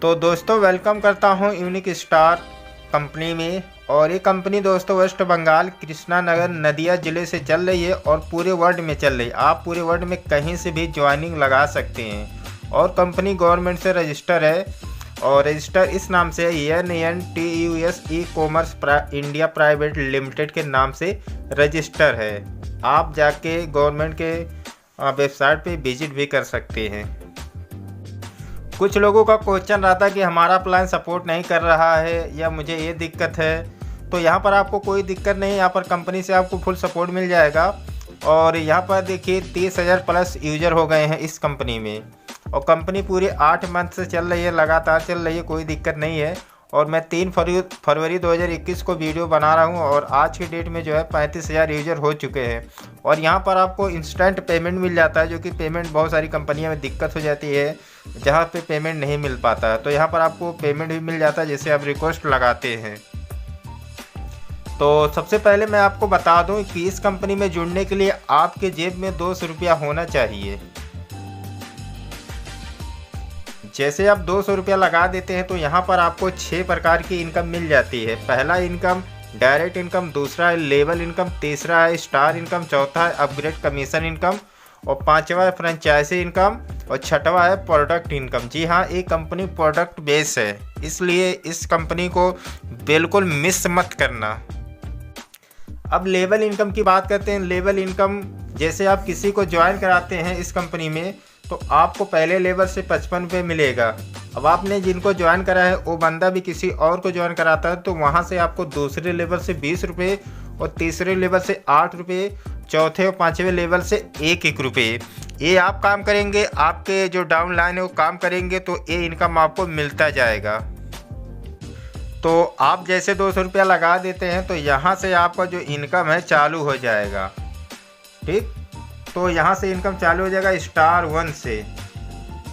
तो दोस्तों वेलकम करता हूं यूनिक स्टार कंपनी में। और ये कंपनी दोस्तों वेस्ट बंगाल कृष्णा नगर नदिया ज़िले से चल रही है और पूरे वर्ल्ड में चल रही है। आप पूरे वर्ल्ड में कहीं से भी ज्वाइनिंग लगा सकते हैं और कंपनी गवर्नमेंट से रजिस्टर है और रजिस्टर इस नाम से NNTUS e-commerce India private limited के नाम से रजिस्टर है। आप जाके गवर्नमेंट के वेबसाइट पे विजिट भी कर सकते हैं। कुछ लोगों का क्वेश्चन रहा था कि हमारा प्लान सपोर्ट नहीं कर रहा है या मुझे ये दिक्कत है, तो यहाँ पर आपको कोई दिक्कत नहीं। यहाँ पर कंपनी से आपको फुल सपोर्ट मिल जाएगा। और यहाँ पर देखिए 30,000 प्लस यूज़र हो गए हैं इस कंपनी में और कंपनी पूरे 8 मंथ से चल रही है, लगातार चल रही है, कोई दिक्कत नहीं है। और मैं 3 फरवरी 2021 को वीडियो बना रहा हूँ और आज के डेट में जो है 35,000 यूज़र हो चुके हैं। और यहाँ पर आपको इंस्टेंट पेमेंट मिल जाता है, जो कि पेमेंट बहुत सारी कंपनियों में दिक्कत हो जाती है जहाँ पे पेमेंट नहीं मिल पाता है। तो यहाँ पर आपको पेमेंट भी मिल जाता है जैसे आप रिक्वेस्ट लगाते हैं। तो सबसे पहले मैं आपको बता दूँ कि इस कंपनी में जुड़ने के लिए आपके जेब में 200 रुपया होना चाहिए। जैसे आप 200 रुपया लगा देते हैं तो यहाँ पर आपको 6 प्रकार की इनकम मिल जाती है। पहला इनकम डायरेक्ट इनकम, दूसरा है लेवल इनकम, तीसरा है स्टार इनकम, चौथा है अपग्रेड कमीशन इनकम और पांचवा है फ्रेंचाइजी इनकम और छठवा है प्रोडक्ट इनकम। जी हाँ, ये कंपनी प्रोडक्ट बेस है, इसलिए इस कंपनी को बिल्कुल मिस मत करना। अब लेवल इनकम की बात करते हैं। लेवल इनकम जैसे आप किसी को ज्वाइन कराते हैं इस कंपनी में तो आपको पहले लेवल से 55 रुपये मिलेगा। अब आपने जिनको ज्वाइन करा है वो बंदा भी किसी और को ज्वाइन कराता है तो वहाँ से आपको दूसरे लेवल से 20 रुपये और तीसरे लेवल से 8 रुपये, चौथे और पाँचवें लेवल से 1-1 रुपये। ये आप काम करेंगे, आपके जो डाउन लाइन है वो काम करेंगे तो ये इनकम आपको मिलता जाएगा। तो आप जैसे 200 रुपया लगा देते हैं तो यहाँ से आपका जो इनकम है चालू हो जाएगा। ठीक, तो यहाँ से इनकम चालू हो जाएगा स्टार 1 से।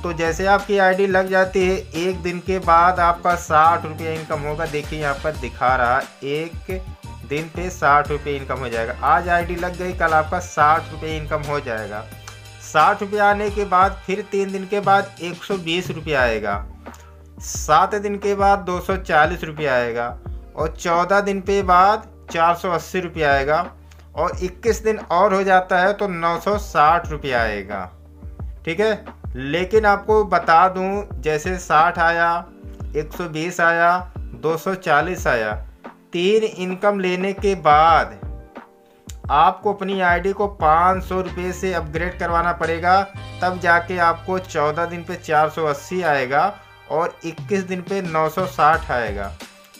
तो जैसे आपकी आईडी लग जाती है, एक दिन के बाद आपका 60 रुपये इनकम होगा। देखिए यहाँ पर दिखा रहा है, एक दिन पे 60 रुपये इनकम हो जाएगा। आज आईडी लग गई, कल आपका 60 रुपये इनकम हो जाएगा। 60 रुपये आने के बाद फिर 3 दिन के बाद 120 रुपये आएगा, 7 दिन के बाद 240 रुपये आएगा और 14 दिन पे बाद 480 रुपये आएगा और 21 दिन और हो जाता है तो 960 रुपये आएगा। ठीक है, लेकिन आपको बता दूं जैसे 60 आया, 120 आया, 240 आया, 3 इनकम लेने के बाद आपको अपनी आईडी को 500 रुपये से अपग्रेड करवाना पड़ेगा। तब जाके आपको 14 दिन पे 480 आएगा और 21 दिन पे 960 आएगा।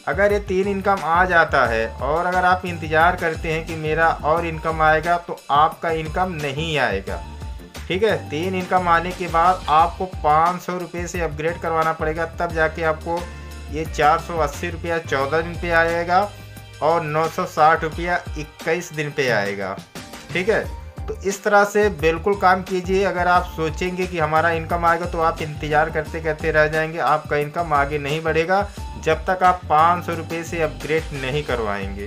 अगर ये 3 इनकम आ जाता है और अगर आप इंतज़ार करते हैं कि मेरा और इनकम आएगा तो आपका इनकम नहीं आएगा। ठीक है, 3 इनकम आने के बाद आपको 500 रुपये से अपग्रेड करवाना पड़ेगा, तब जाके आपको ये 480 रुपया 14 दिन पे आएगा और 960 रुपया 21 दिन पे आएगा। ठीक है, तो इस तरह से बिल्कुल काम कीजिए। अगर आप सोचेंगे कि हमारा इनकम आएगा तो आप इंतज़ार करते करते रह जाएंगे, आपका इनकम आगे नहीं बढ़ेगा जब तक आप 500 रुपये से अपग्रेड नहीं करवाएंगे।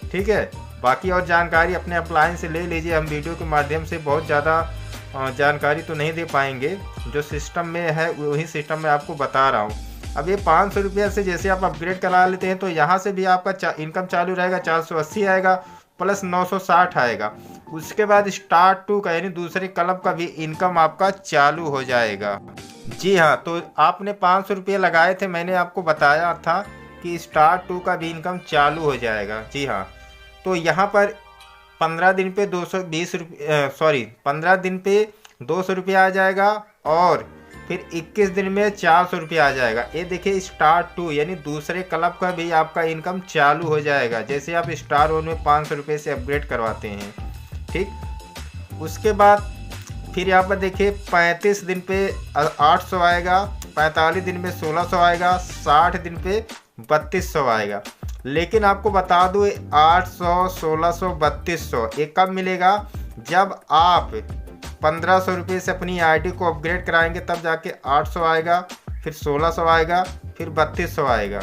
ठीक है, बाकी और जानकारी अपने अप्लायंस से ले लीजिए। हम वीडियो के माध्यम से बहुत ज़्यादा जानकारी तो नहीं दे पाएंगे, जो सिस्टम में है वही सिस्टम में आपको बता रहा हूँ। अब ये 500 रुपये से जैसे आप अपग्रेड करा लेते हैं तो यहाँ से भी आपका इनकम चालू रहेगा, 480 आएगा प्लस 960 आएगा। उसके बाद स्टार 2 का यानी दूसरे क्लब का भी इनकम आपका चालू हो जाएगा। जी हाँ, तो आपने 500 रुपये लगाए थे, मैंने आपको बताया था कि स्टार 2 का भी इनकम चालू हो जाएगा। जी हाँ, तो यहाँ पर 15 दिन पे 220 रुपये 15 दिन पे 200 रुपया आ जाएगा और फिर 21 दिन में 400 रुपया आ जाएगा। ये देखिए स्टार 2 यानी दूसरे क्लब का भी आपका इनकम चालू हो जाएगा जैसे आप स्टार 1 में 500 रुपये से अपग्रेड करवाते हैं। ठीक, उसके बाद फिर यहाँ पर देखिए 35 दिन पे 800 आएगा, 45 दिन में 1600 आएगा, 60 दिन पे 3200 आएगा। लेकिन आपको बता दूँ 800, 1600, 3200 ये कब मिलेगा? जब आप 1500 रुपये से अपनी आईडी को अपग्रेड कराएंगे तब जाके 800 आएगा, फिर 1600 आएगा, फिर 3200 आएगा।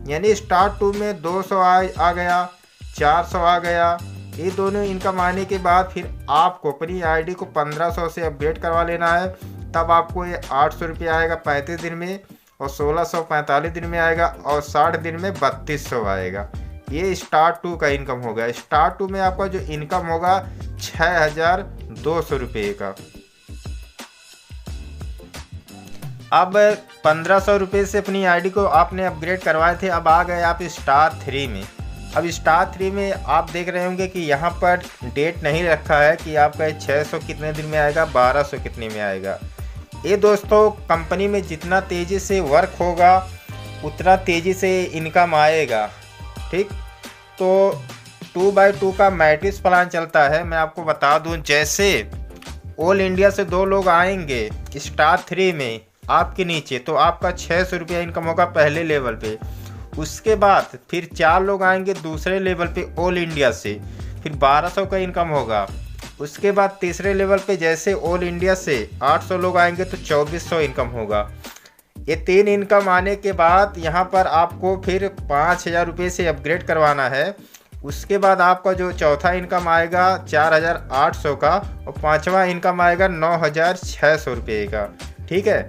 यानी स्टार 2 में 200 आ गया, 400 आ गया। ये दोनों इनकम आने के बाद फिर आपको अपनी आईडी को 1500 से अपग्रेड करवा लेना है, तब आपको ये 800 रुपये आएगा 35 दिन में और 1645 दिन में आएगा और 60 दिन में 3200 आएगा। ये स्टार 2 का इनकम हो गया। स्टार 2 में आपका जो इनकम होगा 6200 रुपये का। अब 1500 रुपये से अपनी आईडी को आपने अपग्रेड करवाए थे, अब आ गए आप स्टार 3 में। अब स्टार 3 में आप देख रहे होंगे कि यहाँ पर डेट नहीं रखा है कि आपका 600 कितने दिन में आएगा, 1200 कितने में आएगा। ये दोस्तों कंपनी में जितना तेज़ी से वर्क होगा उतना तेज़ी से इनकम आएगा। ठीक, तो 2x2 का मैट्रिक्स प्लान चलता है। मैं आपको बता दूं, जैसे ऑल इंडिया से 2 लोग आएंगे स्टार 3 में आपके नीचे, तो आपका 600 रुपया इनकम होगा पहले लेवल पे। उसके बाद फिर 4 लोग आएंगे दूसरे लेवल पे ऑल इंडिया से, फिर 1200 का इनकम होगा। उसके बाद तीसरे लेवल पे जैसे ऑल इंडिया से 800 लोग आएंगे तो 2400 इनकम होगा। ये 3 इनकम आने के बाद यहाँ पर आपको फिर 5000 रुपये से अपग्रेड करवाना है। उसके बाद आपका जो चौथा इनकम आएगा 4800 का और 5वां इनकम आएगा 9600 रुपये का। ठीक है,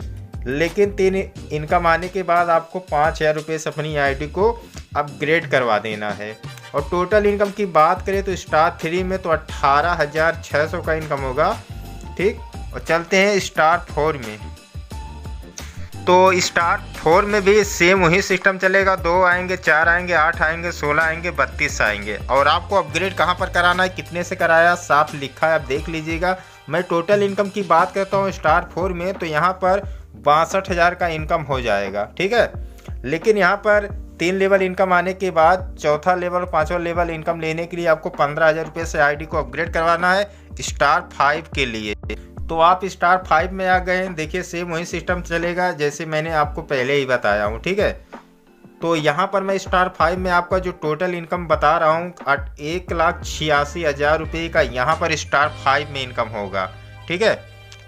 लेकिन 3 इनकम आने के बाद आपको 5000 रुपये से अपनी आईडी को अपग्रेड करवा देना है। और टोटल इनकम की बात करें तो स्टार 3 में तो 18600 का इनकम होगा। ठीक, और चलते हैं स्टार 4 में। तो स्टार 4 में भी सेम वही सिस्टम चलेगा। 2 आएंगे, 4 आएंगे, 8 आएंगे, 16 आएंगे, 32 आएंगे। और आपको अपग्रेड कहाँ पर कराना है, कितने से कराया, साफ लिखा है, आप देख लीजिएगा। मैं टोटल इनकम की बात करता हूँ स्टार 4 में, तो यहाँ पर 62,000 का इनकम हो जाएगा। ठीक है, लेकिन यहाँ पर 3 लेवल इनकम आने के बाद चौथा लेवल, 5वां लेवल इनकम लेने के लिए आपको 15,000 रुपये से आईडी को अपग्रेड करवाना है स्टार 5 के लिए। तो आप स्टार 5 में आ गए हैं। देखिए सेम वही सिस्टम चलेगा जैसे मैंने आपको पहले ही बताया हूँ। ठीक है, तो यहाँ पर मैं स्टार 5 में आपका जो टोटल इनकम बता रहा हूँ 1,86,000 रुपये का यहाँ पर स्टार 5 में इनकम होगा। ठीक है,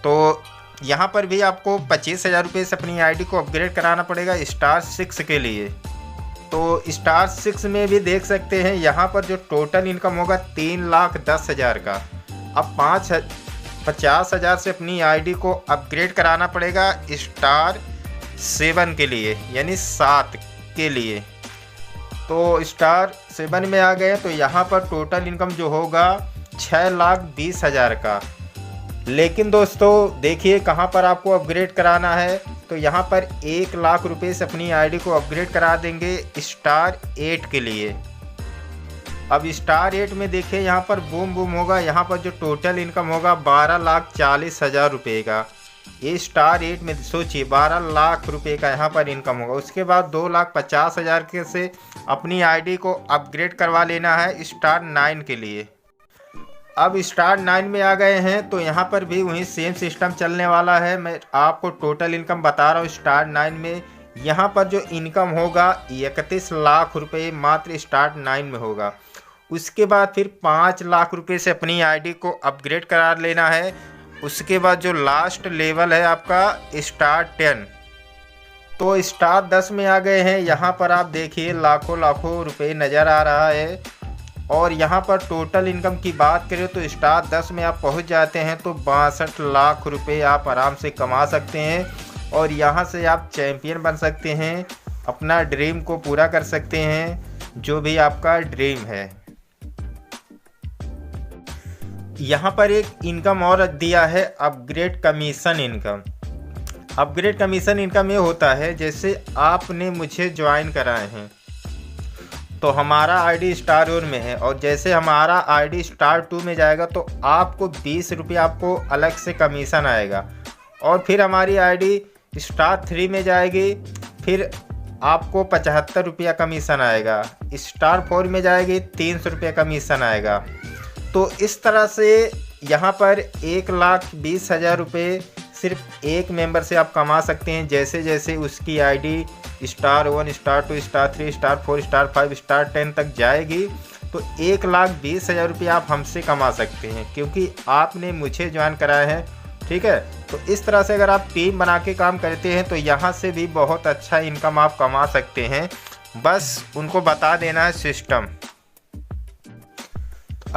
तो यहाँ पर भी आपको 25,000 रुपये से अपनी आईडी को अपग्रेड कराना पड़ेगा स्टार 6 के लिए। तो स्टार 6 में भी देख सकते हैं यहाँ पर जो टोटल इनकम होगा 3,10,000 का। अब 50,000 से अपनी आईडी को अपग्रेड कराना पड़ेगा स्टार 7 के लिए, यानी 7 के लिए। तो स्टार 7 में आ गए तो यहाँ पर टोटल इनकम जो होगा 6,20,000 का। लेकिन दोस्तों देखिए कहाँ पर आपको अपग्रेड कराना है, तो यहाँ पर 1,00,000 रुपये से अपनी आईडी को अपग्रेड करा देंगे स्टार 8 के लिए। अब स्टार 8 में देखिए यहाँ पर बूम बूम होगा। यहाँ पर जो टोटल इनकम होगा 12,40,000 रुपये का। ये स्टार 8 में सोचिए 12,00,000 रुपये का यहाँ पर इनकम होगा। उसके बाद 2,50,000 के से अपनी आईडी को अपग्रेड करवा लेना है स्टार 9 के लिए। अब स्टार 9 में आ गए हैं तो यहाँ पर भी वही सेम सिस्टम चलने वाला है। मैं आपको टोटल इनकम बता रहा हूँ स्टार 9 में। यहाँ पर जो इनकम होगा 31,00,000 रुपये मात्र स्टार 9 में होगा। उसके बाद फिर 5,00,000 रुपये से अपनी आईडी को अपग्रेड करा लेना है। उसके बाद जो लास्ट लेवल है आपका स्टार 10। तो स्टार 10 में आ गए हैं। यहाँ पर आप देखिए लाखों लाखों रुपए नज़र आ रहा है। और यहाँ पर टोटल इनकम की बात करें तो स्टार 10 में आप पहुँच जाते हैं तो 62,00,000 रुपये आप आराम से कमा सकते हैं। और यहाँ से आप चैम्पियन बन सकते हैं, अपना ड्रीम को पूरा कर सकते हैं, जो भी आपका ड्रीम है। यहाँ पर एक इनकम और दिया है upgrade commission income. Upgrade commission income ये होता है जैसे आपने मुझे ज्वाइन कराए हैं तो हमारा आईडी स्टार 1 में है, और जैसे हमारा आईडी स्टार 2 में जाएगा तो आपको 20 रुपये आपको अलग से कमीशन आएगा। और फिर हमारी आईडी स्टार 3 में जाएगी, फिर आपको 75 रुपया कमीशन आएगा। स्टार 4 में जाएगी 300 रुपया कमीशन आएगा। तो इस तरह से यहाँ पर 1,20,000 रुपये सिर्फ एक मेंबर से आप कमा सकते हैं। जैसे जैसे उसकी ID star 1, star 2, star 3, star 4, star 5, star 10 तक जाएगी तो 1,20,000 रुपये आप हमसे कमा सकते हैं, क्योंकि आपने मुझे ज्वाइन कराया है। ठीक है, तो इस तरह से अगर आप टीम बना के काम करते हैं तो यहाँ से भी बहुत अच्छा इनकम आप कमा सकते हैं। बस उनको बता देना है सिस्टम।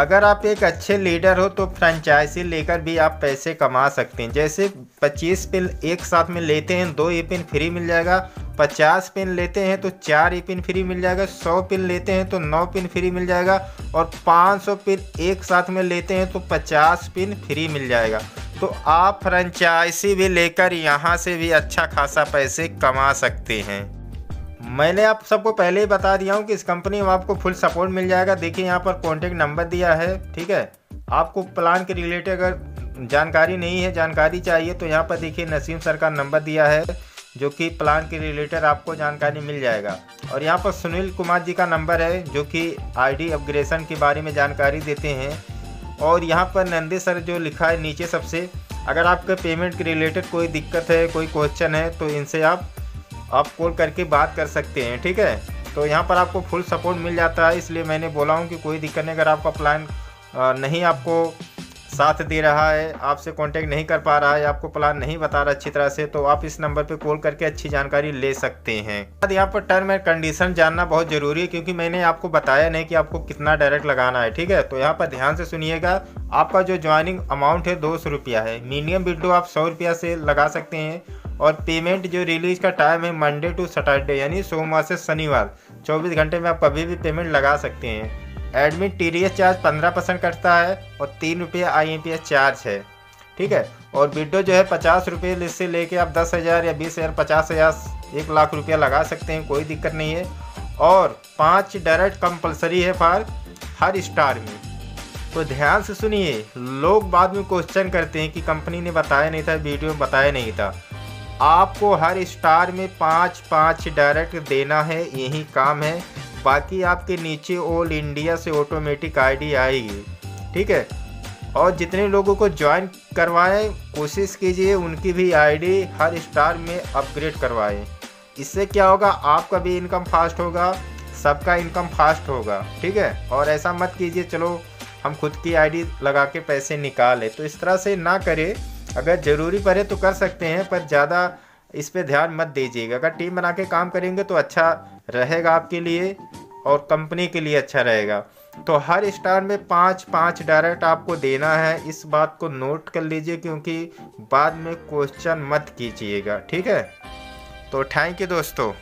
अगर आप एक अच्छे लीडर हो तो फ्रेंचाइजी लेकर भी आप पैसे कमा सकते हैं। जैसे 25 पिन एक साथ में लेते हैं 2 ई पिन फ्री मिल जाएगा, 50 पिन लेते हैं तो 4 ई पिन फ्री मिल जाएगा, 100 पिन लेते हैं तो 9 पिन फ्री मिल जाएगा, और 500 पिन एक साथ में लेते हैं तो 50 पिन फ्री मिल जाएगा। तो आप फ्रेंचाइजी भी लेकर यहाँ से भी अच्छा खासा पैसे कमा सकते हैं। मैंने आप सबको पहले ही बता दिया हूँ कि इस कंपनी में आपको फुल सपोर्ट मिल जाएगा। देखिए यहाँ पर कॉन्टेक्ट नंबर दिया है, ठीक है। आपको प्लान के रिलेटेड अगर जानकारी नहीं है, जानकारी चाहिए, तो यहाँ पर देखिए नसीम सर का नंबर दिया है, जो कि प्लान के रिलेटेड आपको जानकारी मिल जाएगा। और यहाँ पर सुनील कुमार जी का नंबर है, जो कि आईडी अपग्रेडेशन के बारे में जानकारी देते हैं। और यहाँ पर नंदे सर जो लिखा है नीचे सबसे, अगर आपके पेमेंट के रिलेटेड कोई दिक्कत है, कोई क्वेश्चन है, तो इनसे आप कॉल करके बात कर सकते हैं, ठीक है। तो यहाँ पर आपको फुल सपोर्ट मिल जाता है, इसलिए मैंने बोला हूँ कि कोई दिक्कत नहीं। अगर आपका प्लान नहीं आपको साथ दे रहा है, आपसे कांटेक्ट नहीं कर पा रहा है, आपको प्लान नहीं बता रहा अच्छी तरह से, तो आप इस नंबर पे कॉल करके अच्छी जानकारी ले सकते हैं। यहाँ पर टर्म एंड कंडीशन जानना बहुत ज़रूरी है, क्योंकि मैंने आपको बताया नहीं कि आपको कितना डायरेक्ट लगाना है, ठीक है। तो यहाँ पर ध्यान से सुनिएगा। आपका जो ज्वाइनिंग अमाउंट है 200 रुपया है। मिनिमम विड्रो आप 100 रुपया से लगा सकते हैं। और पेमेंट जो रिलीज का टाइम है मंडे टू सैटरडे, यानी सोमवार से शनिवार, 24 घंटे में आप कभी भी पेमेंट लगा सकते हैं। एडमिट TDS चार्ज 15% कटता है और 3 रुपये IMPS चार्ज है, ठीक है। और विड्रो जो है 50 रुपये से लेके आप 10,000 या 20,000, 50,000, 1 लाख रुपया लगा सकते हैं, कोई दिक्कत नहीं है। और 5 डायरेक्ट कंपलसरी है फॉर हर स्टार में। तो ध्यान से सुनिए, लोग बाद में क्वेश्चन करते हैं कि कंपनी ने बताया नहीं था, वीडियो में बताया नहीं था। आपको हर स्टार में 5-5 डायरेक्ट देना है, यही काम है। बाकी आपके नीचे ऑल इंडिया से ऑटोमेटिक आईडी आएगी, ठीक है। और जितने लोगों को ज्वाइन करवाएं, कोशिश कीजिए उनकी भी आईडी हर स्टार में अपग्रेड करवाएं। इससे क्या होगा, आपका भी इनकम फास्ट होगा, सबका इनकम फास्ट होगा, ठीक है। और ऐसा मत कीजिए चलो हम खुद की आईडी लगा के पैसे निकालें, तो इस तरह से ना करें। अगर ज़रूरी पड़े तो कर सकते हैं, पर ज़्यादा इस पे ध्यान मत दीजिएगा। अगर टीम बना के काम करेंगे तो अच्छा रहेगा आपके लिए और कंपनी के लिए अच्छा रहेगा। तो हर स्टार में 5-5 डायरेक्ट आपको देना है, इस बात को नोट कर लीजिए, क्योंकि बाद में क्वेश्चन मत कीजिएगा, ठीक है। तो थैंक यू दोस्तों।